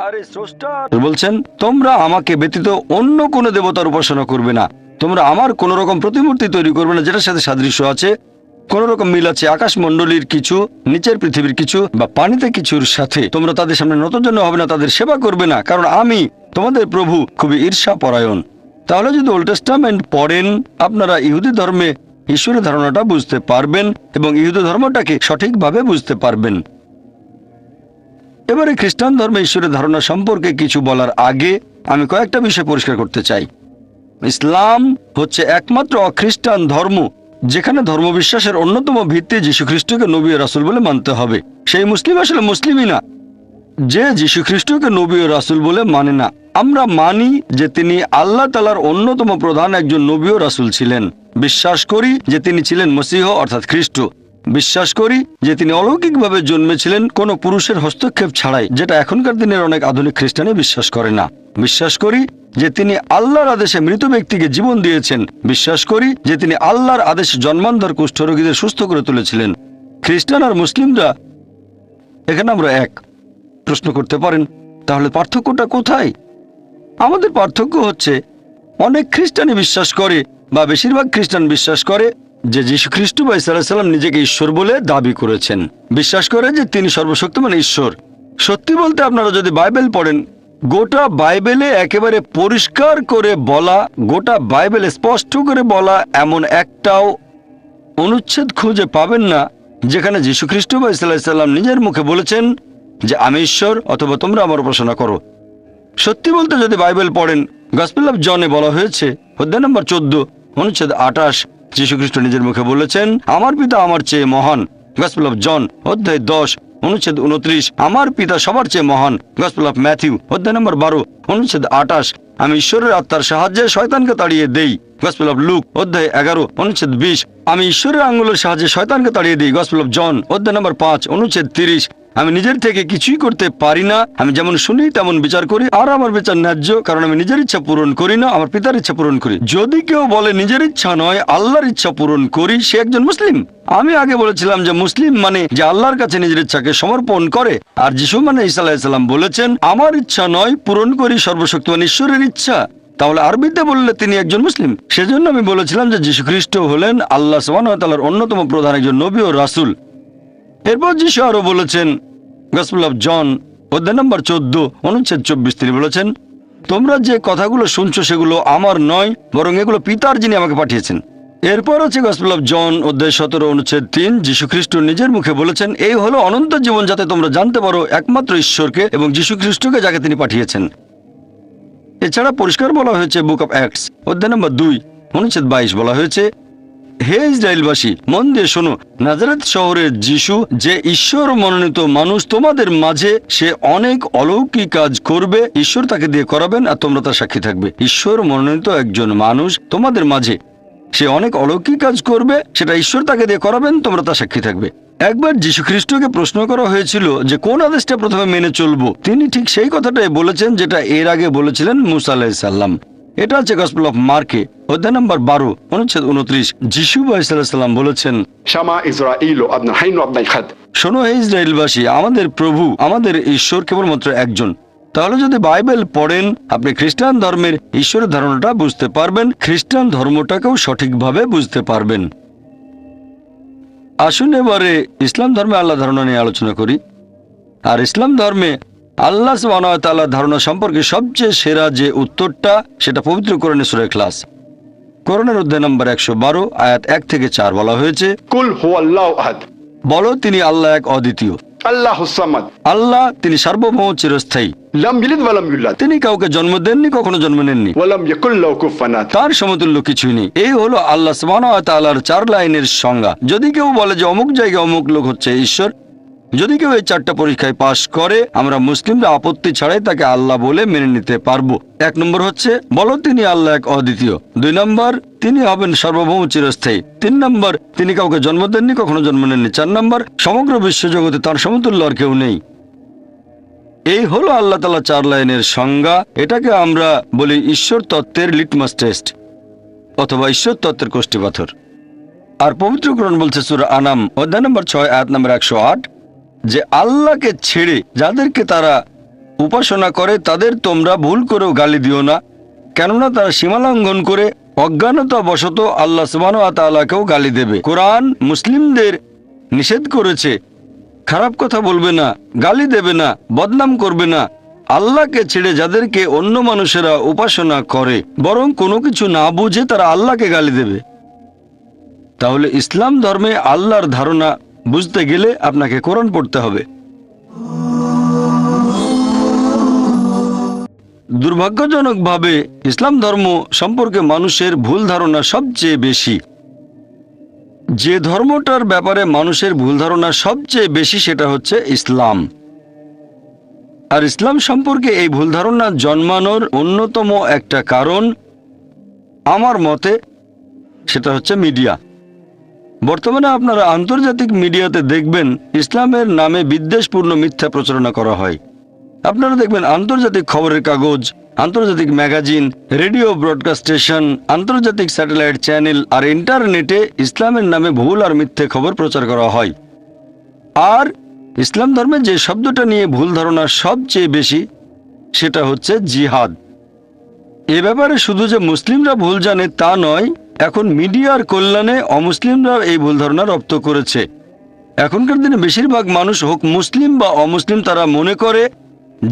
আর এই স্রষ্টা বলছেন, তোমরা আমাকে ব্যতীত অন্য কোনো দেবতার উপাসনা করবে না, তোমরা আমার কোন রকম প্রতিমূর্তি তৈরি করবে না যেটার সাথে সাদৃশ্য আছে, কোন রকম মিল আছে আকাশমণ্ডলীর কিছু, নিচের পৃথিবীর কিছু বা পানিতে কিছুর সাথে। তোমরা তাদের সামনে নতজন্য হবে না, তাদের সেবা করবে না, কারণ আমি তোমাদের প্রভু খুবই ঈর্ষা পরায়ণ। তাহলে যদি ওল্ড টেস্টামেন্ট পড়েন, আপনারা ইহুদি ধর্মে ঈশ্বরের ধারণাটা বুঝতে পারবেন এবং ইহুদি ধর্মটাকে সঠিকভাবে বুঝতে পারবেন। এবারে খ্রিস্টান ধর্মে ঈশ্বরের ধারণা সম্পর্কে কিছু বলার আগে আমি কয়েকটা বিষয় পরিষ্কার করতে চাই। ইসলাম হচ্ছে একমাত্র অখ্রিস্টান ধর্ম যেখানে ধর্মবিশ্বাসের অন্যতম ভিত্তি যীশু খ্রিস্টকে নবী ও রাসূল বলে মানতে হবে। সেই মুসলিম আসলে মুসলিমই না যে যীশু খ্রিস্টকে নবী ও রাসূল বলে মানে না। আমরা মানি যে তিনি আল্লাহ তাআলার অন্যতম প্রধান একজন নবী ও রাসূল ছিলেন। বিশ্বাস করি যে তিনি ছিলেন মসীহ অর্থাৎ খ্রিস্ট। বিশ্বাস করি যে তিনি অলৌকিকভাবে জন্মেছিলেন কোনো পুরুষের হস্তক্ষেপ ছাড়াই, যেটা এখনকার দিনের অনেক আধুনিক খ্রিস্টানই বিশ্বাস করে না। বিশ্বাস করি যে তিনি আল্লাহর আদেশে মৃত ব্যক্তিকে জীবন দিয়েছেন। বিশ্বাস করি যে তিনি আল্লাহর আদেশে জন্মান্ধর কুষ্ঠরোগীদের সুস্থ করে তুলেছিলেন। খ্রিস্টান আর মুসলিমরা এখানে আমরা এক। প্রশ্ন করতে পারেন, তাহলে পার্থক্যটা কোথায়? আমাদের পার্থক্য হচ্ছে অনেক খ্রিস্টানই বিশ্বাস করে, বা বেশিরভাগ খ্রিস্টান বিশ্বাস করে যে যীশু খ্রিস্ট বা ঈসা আলাইহিস সালাম নিজেকে ঈশ্বর বলে দাবি করেছেন। বিশ্বাস করে যে তিনি সর্বশক্তিমান ঈশ্বর। সত্যি বলতে আপনারা যদি বাইবেল পড়েন, গোটা বাইবেলে একেবারে পরিষ্কার করে বলা, গোটা বাইবেলে স্পষ্ট করে বলা এমন একটাও অনুচ্ছেদ খুঁজে পাবেন না যেখানে যীশু খ্রিস্ট বা ঈসা আলাইহিস সালাম নিজের মুখে বলেছেন যে আমি ঈশ্বর অথবা তোমরা আমার উপাসনা করো। সত্যি বলতে যদি বাইবেল পড়েন, গসপেল অফ জনে বলা হয়েছে অধ্যায় নম্বর 14 অনুচ্ছেদ 28, যীশু খ্রিস্ট নিজের মুখে বলেছেন আমার পিতা আমার চেয়ে মহান। গসপেল অফ জন অধ্যায় 10 অনুচ্ছেদ 29, আমার পিতা সবার চেয়ে মহান। গসপেল অফ ম্যাথিউ অধ্যায় নম্বর 12 অনুচ্ছেদ 28, আমি ঈশ্বরের আত্মার সাহায্যে শয়তানকে তাড়িয়ে দেই। গসপেল অফ লুক অধ্যায় 11 অনুচ্ছেদ 20, আমি ঈশ্বরের আঙ্গুলের সাহায্যে শয়তানকে তাড়িয়ে দিই। গসপেল অফ জন অধ্যায় নম্বর 5 অনুচ্ছেদ 30, আমি নিজের থেকে কিছুই করতে পারি না, আমি যেমন শুনি তেমন বিচার করি, আর আমার বিচার ন্যায্য, কারণ আমি নিজের ইচ্ছা পূরণ করি না, আমার পিতার ইচ্ছা পূরণ করি। যদি কেউ বলে নিজের ইচ্ছা নয় আল্লাহর ইচ্ছা পূরণ করি, সে একজন মুসলিম। আমি আগে বলেছিলাম যে মুসলিম মানে যে আল্লাহর কাছে নিজের ইচ্ছাকে সমর্পণ করে, আর যিশু মানে ঈসা আলাইহিস সালাম বলেছেন আমার ইচ্ছা নয়, পূরণ করি সর্বশক্তিমান ঈশ্বরের ইচ্ছা। তাহলে আরবিতে বললে তিনি একজন মুসলিম। সেজন্য আমি বলেছিলাম যে যীশু খ্রিস্ট হলেন আল্লাহ সুবহানাহু ওয়া তাআলার অন্যতম প্রধান একজন নবী ও রাসূল। এরপর যিশু আরো বলেছেন গসপেল অফ জন অধ্যায় নম্বর 14 অনুচ্ছেদ 24, তিনি বলেছেন তোমরা যে কথাগুলো শুনছো সেগুলো আমার নয়, বরং এগুলো পিতার যিনি আমাকে পাঠিয়েছেন। এরপর আছে গসপেল অফ জন অধ্যায় 17 অনুচ্ছেদ 3, যীশু খ্রিস্ট নিজের মুখে বলেছেন এই হলো অনন্ত জীবন, যাতে তোমরা জানতে পারো একমাত্র ঈশ্বরকে এবং যীশু খ্রিস্টকে যাকে তিনি পাঠিয়েছেন। এছাড়া পরিষ্কার বলা হয়েছে বুক অফ অ্যাক্টস অধ্যায় নম্বর 2 অনুচ্ছেদ 22, বলা হয়েছে হে ইসরায়েলবাসী, মন দিয়ে শোনো, নাজারেত শহরের যিশু যে ঈশ্বর মনোনীত মানুষ তোমাদের মাঝে, সে অনেক অলৌকিক কাজ করবে, ঈশ্বর তাকে দিয়ে করাবেন আর তোমরা তার সাক্ষী থাকবে। ঈশ্বর মনোনীত একজন মানুষ তোমাদের মাঝে, সে অনেক অলৌকিক কাজ করবে, সেটা ঈশ্বর তাকে দিয়ে করাবেন, তোমরা তার সাক্ষী থাকবে। একবার যীশু খ্রিস্টকে প্রশ্ন করা হয়েছিল যে কোন আদেশটা প্রথমে মেনে চলবো, তিনি ঠিক সেই কথাটাই বলেছেন যেটা এর আগে বলেছিলেন মুসা আলাইহিস সালাম। এটা আছে গসপেল অফ মার্কে অধ্যায় নম্বর 12 অনুচ্ছেদ 29, যিশু আলাইহিস সালাম বলেছেন শামা ইসরাঈল আবনা হাইন আবনা খাদ, শোনো হে ইসরায়েলবাসী, আমাদের প্রভু আমাদের ঈশ্বর কেবলমাত্র একজন। তাহলে যদি বাইবেল পড়েন আপনি খ্রিস্টান ধর্মের ঈশ্বরের ধারণাটা বুঝতে পারবেন, খ্রিস্টান ধর্মটাকেও সঠিকভাবে বুঝতে পারবেন। আসুন এবারে ইসলাম ধর্মে আল্লাহ ধারণা নিয়ে আলোচনা করি। আর ইসলাম ধর্মে আল্লাহ সুবহানাহু ওয়া তাআলার ধারণা সম্পর্কে সবচেয়ে সেরা যে উত্তরটা, সেটা পবিত্র কোরআনে সূরা ইখলাস কোরআনের অধ্যায় নম্বর 112 আয়াত 1 থেকে 4 বলা হয়েছে কুল হুয়াল্লাহু আহাদ, বলো তিনি আল্লাহ এক, অদ্বিতীয়। আল্লাহুস সামাদ, আল্লাহ তিনি সার্বভৌম চিরস্থায়ী। লাম ইয়ালিদ ওয়া লাম ইউলাদ, তিনি কাউকে জন্ম দেননি, কখনো জন্ম নেননি, ওয়া লাম ইয়াকুল লাহু কুফুয়ান আহাদ, তার সমতুল্য কিছুই নেই। এই হলো আল্লাহ সুবহানাহু ওয়া তাআলার 4 লাইনের সংজ্ঞা। যদি কেউ বলে যে অমুক জায়গায় অমুক লোক হচ্ছে ঈশ্বর, যদি কেউ এই 4টা পরীক্ষায় পাশ করে, আমরা মুসলিমরা আপত্তি ছাড়াই তাকে আল্লাহ বলে মেনে নিতে পারবো। 1 নম্বর হচ্ছে বলো তিনি আল্লাহ এক, অদ্বিতীয়। 2 নম্বর তিনি হবেন সার্বভৌম চিরস্থায়ী। 3 নম্বর তিনি কাউকে জন্ম দেননি, কখনো জন্ম নেননি। 4 নম্বর সমগ্র বিশ্বজগতে তার সমতুল্য আর কেউ নেই। এই হলো আল্লাহ তাআলা 4 লাইনের সংজ্ঞা। এটাকে আমরা বলি ঈশ্বর তত্ত্বের লিটমাস টেস্ট অথবা ঈশ্বর তত্ত্বের কোষ্ঠী পাথর। আর পবিত্র কোরআন বলছে সূরা আনাম অধ্যায় নম্বর 6 আয়াত নম্বর 108 যে আল্লাহকে ছেড়ে যাদেরকে তারা উপাসনা করে তাদের তোমরা ভুল করেও গালি দিও না, কেননা তারা সীমালঙ্ঘন করে অজ্ঞানতা বশত আল্লাহ সুবহানাহু ওয়া তাআলাকেও গালি দেবে। কোরআন মুসলিমদের নিষেধ করেছে খারাপ কথা বলবে না, গালি দেবে না, বদনাম করবে না। আল্লাহকে ছেড়ে যাদেরকে অন্য মানুষেরা উপাসনা করে, বরং কোনো কিছু না বুঝে তারা আল্লাহকে গালি দেবে। তাহলে ইসলাম ধর্মে আল্লাহর ধারণা বুঝতে গেলে আপনাকে কোরআন পড়তে হবে। দুর্ভাগ্যজনকভাবে ইসলাম ধর্ম সম্পর্কে মানুষের ভুল ধারণা সবচেয়ে বেশি। যে ধর্মটার ব্যাপারে মানুষের ভুল ধারণা সবচেয়ে বেশি সেটা হচ্ছে ইসলাম। আর ইসলাম সম্পর্কে এই ভুল ধারণা জন্মানোর অন্যতম একটা কারণ আমার মতে সেটা হচ্ছে মিডিয়া। বর্তমানে আপনারা আন্তর্জাতিক মিডিয়াতে দেখবেন ইসলামের নামে বিদ্বেষপূর্ণ মিথ্যা প্রচারণা করা হয়। আপনারা দেখবেন আন্তর্জাতিক খবরের কাগজ, আন্তর্জাতিক ম্যাগাজিন, রেডিও ব্রডকাস্ট স্টেশন, আন্তর্জাতিক স্যাটেলাইট চ্যানেল আর ইন্টারনেটে ইসলামের নামে ভুল আর মিথ্যে খবর প্রচার করা হয়। আর ইসলাম ধর্মে যে শব্দটা নিয়ে ভুল ধারণা সবচেয়ে বেশি, সেটা হচ্ছে জিহাদ। এ ব্যাপারে শুধু যে মুসলিমরা ভুল জানে তা নয়, এখন মিডিয়ার কল্যাণে অমুসলিমরা এই ভুল ধারণা রপ্ত করেছে। এখনকার দিনে বেশিরভাগ মানুষ, হোক মুসলিম বা অমুসলিম, তারা মনে করে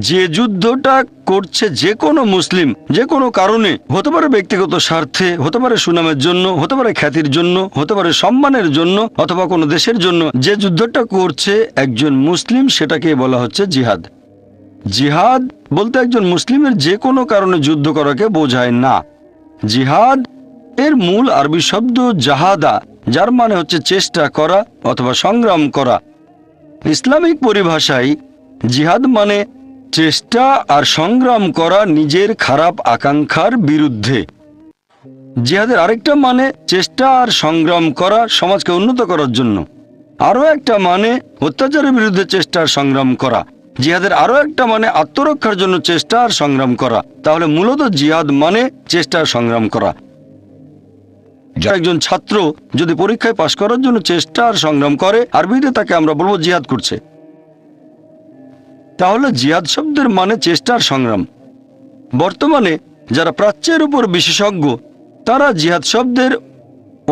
যে যুদ্ধটা করছে যে কোনো মুসলিম যে কোনো কারণে, হতে পারে ব্যক্তিগত স্বার্থে, হতে পারে সুনামের জন্য, হতে পারে খ্যাতির জন্য, হতে পারে সম্মানের জন্য, অথবা কোনো দেশের জন্য, যে যুদ্ধটা করছে একজন মুসলিম, সেটাকে বলা হচ্ছে জিহাদ। জিহাদ বলতে একজন মুসলিমের যে কোনো কারণে যুদ্ধ করাকে বোঝায় না। জিহাদ এর মূল আরবি শব্দ জাহাদা, যার মানে হচ্ছে চেষ্টা করা অথবা সংগ্রাম করা। ইসলামিক পরিভাষায় জিহাদ মানে চেষ্টা আর সংগ্রাম করা নিজের খারাপ আকাঙ্ক্ষার বিরুদ্ধে। জিহাদের আরেকটা মানে চেষ্টা আর সংগ্রাম করা সমাজকে উন্নত করার জন্য। আরও একটা মানে অত্যাচারের বিরুদ্ধে চেষ্টা আর সংগ্রাম করা। জিহাদের আরও একটা মানে আত্মরক্ষার জন্য চেষ্টা আর সংগ্রাম করা। তাহলে মূলত জিহাদ মানে চেষ্টা আর সংগ্রাম করা। একজন ছাত্র যদি পরীক্ষায় পাশ করার জন্য চেষ্টা আর সংগ্রাম করে, আরবিতে তাকে আমরা বলবো জিহাদ করছে। তাহলে জিহাদ শব্দের মানে চেষ্টা আর সংগ্রাম। বর্তমানে যারা প্রাচ্যের উপর বিশেষজ্ঞ, তারা জিহাদ শব্দের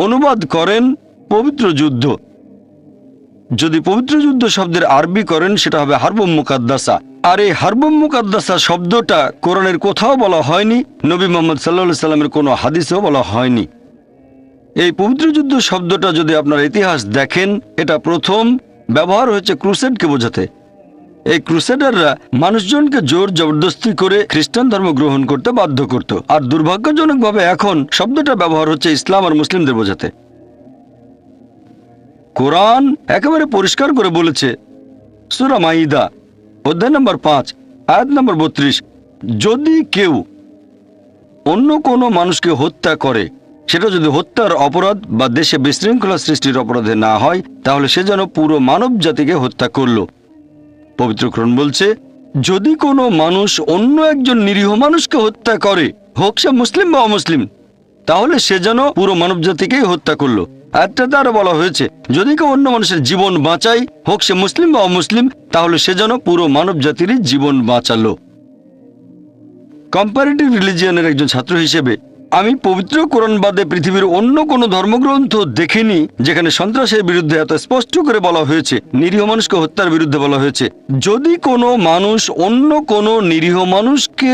অনুবাদ করেন পবিত্র যুদ্ধ। যদি পবিত্র যুদ্ধ শব্দের আরবি করেন, সেটা হবে হারবুম মুকাদ্দাসা। আর এই হারবুম মুকাদ্দাসা শব্দটা কোরআনের কোথাও বলা হয়নি, নবী মুহাম্মদ সাল্লাল্লাহু আলাইহি সাল্লামের কোনো হাদিসেও বলা হয়নি। এই পবিত্র যুদ্ধ শব্দটা যদি আপনার ইতিহাস দেখেন, এটা প্রথম ব্যবহার হয়েছে ক্রুসেডকে বোঝাতে। এই ক্রুসেডাররা মানুষজনকে জোর জবরদস্তি করে খ্রিস্টান ধর্ম গ্রহণ করতে বাধ্য করত। আর দুর্ভাগ্যজনকভাবে এখন শব্দটা ব্যবহার হচ্ছে ইসলাম আর মুসলিমদের বোঝাতে। কোরআন একেবারে পরিষ্কার করে বলেছে, সূরা মাইদা অধ্যায় নম্বর 5 আয়াত নম্বর 32, যদি কেউ অন্য কোনো মানুষকে হত্যা করে, সেটা যদি হত্যার অপরাধ বা দেশে বিশৃঙ্খলা সৃষ্টির অপরাধে না হয়, তাহলে সে যেন পুরো মানব জাতিকে হত্যা করল। পবিত্র কোরআন বলছে, যদি কোনো মানুষ অন্য একজন নিরীহ মানুষকে হত্যা করে, হোক সে মুসলিম বা অমুসলিম, তাহলে সে যেন পুরো মানব জাতিকেই হত্যা করলো। আয়াতটাতে আরো বলা হয়েছে, যদি কেউ অন্য মানুষের জীবন বাঁচায়, হোক সে মুসলিম বা অমুসলিম, তাহলে সে যেন পুরো মানব জাতিরই জীবন বাঁচালো। কম্পারেটিভ রিলিজিয়নের একজন ছাত্র হিসেবে আমি পবিত্র কোরআন বাদে পৃথিবীর অন্য কোনো ধর্মগ্রন্থ দেখিনি যেখানে সন্ত্রাসের বিরুদ্ধে এত স্পষ্ট করে বলা হয়েছে, নিরীহ মানুষকে হত্যার বিরুদ্ধে বলা হয়েছে। যদি কোনো মানুষ অন্য কোনো নিরীহ মানুষকে